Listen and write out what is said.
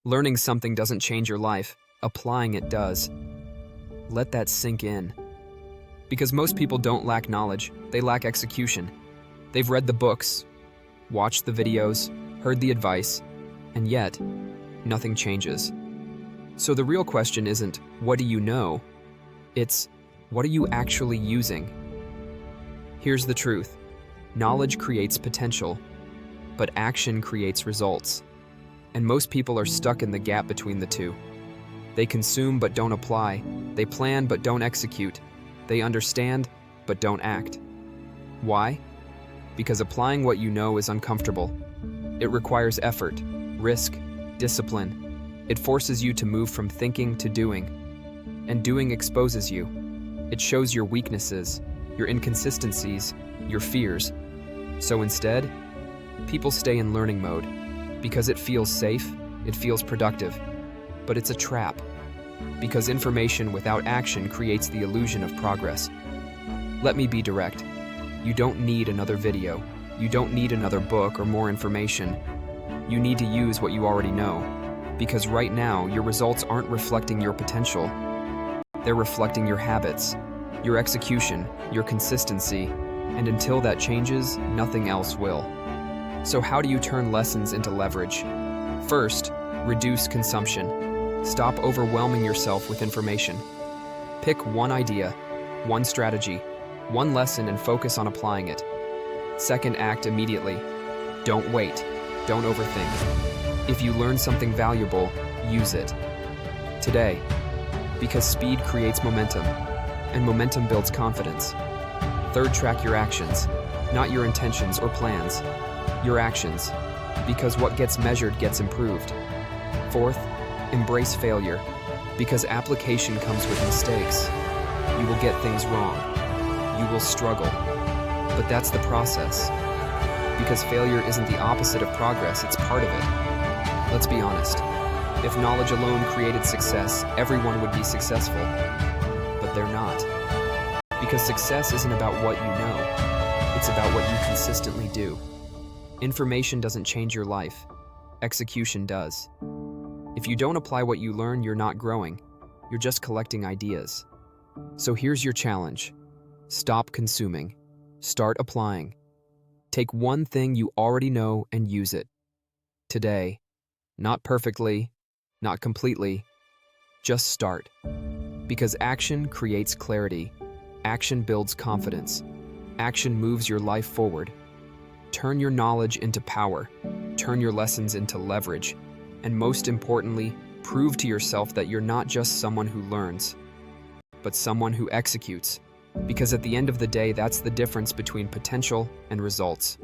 Learning something doesn't change your life, applying it does. Let that sink in. Because most people don't lack knowledge, they lack execution. They've read the books, watched the videos, heard the advice, and yet, nothing changes. So the real question isn't, what do you know? It's, what are you actually using? Here's the truth. Knowledge creates potential, but action creates results. And most people are stuck in the gap between the two. They consume but don't apply. They plan but don't execute. They understand but don't act. Why? Because applying what you know is uncomfortable. It requires effort, risk, discipline. It forces you to move from thinking to doing. And doing exposes you. It shows your weaknesses, your inconsistencies, your fears. So instead, people stay in learning mode. Because it feels safe, it feels productive. But it's a trap. Because information without action creates the illusion of progress. Let me be direct. You don't need another video. You don't need another book or more information. You need to use what you already know. Because right now, your results aren't reflecting your potential. They're reflecting your habits, your execution, your consistency, and until that changes, nothing else will. So how do you turn lessons into leverage? First, reduce consumption. Stop overwhelming yourself with information. Pick one idea, one strategy, one lesson and focus on applying it. Second, act immediately. Don't wait. Don't overthink. If you learn something valuable, use it. Today. Because speed creates momentum, and momentum builds confidence. Third, track your actions, not your intentions or plans. Your actions, because what gets measured gets improved. Fourth, embrace failure, because application comes with mistakes. You will get things wrong. You will struggle. But that's the process. Because failure isn't the opposite of progress, it's part of it. Let's be honest. If knowledge alone created success, everyone would be successful. But they're not. Because success isn't about what you know. It's about what you consistently do. Information doesn't change your life. Execution does. If you don't apply what you learn, you're not growing. You're just collecting ideas. So here's your challenge. Stop consuming. Start applying. Take one thing you already know and use it. Today. Not perfectly, not completely. Just start. Because action creates clarity. Action builds confidence. Action moves your life forward. Turn your knowledge into power. Turn your lessons into leverage. And most importantly, prove to yourself that you're not just someone who learns, but someone who executes. Because at the end of the day, that's the difference between potential and results.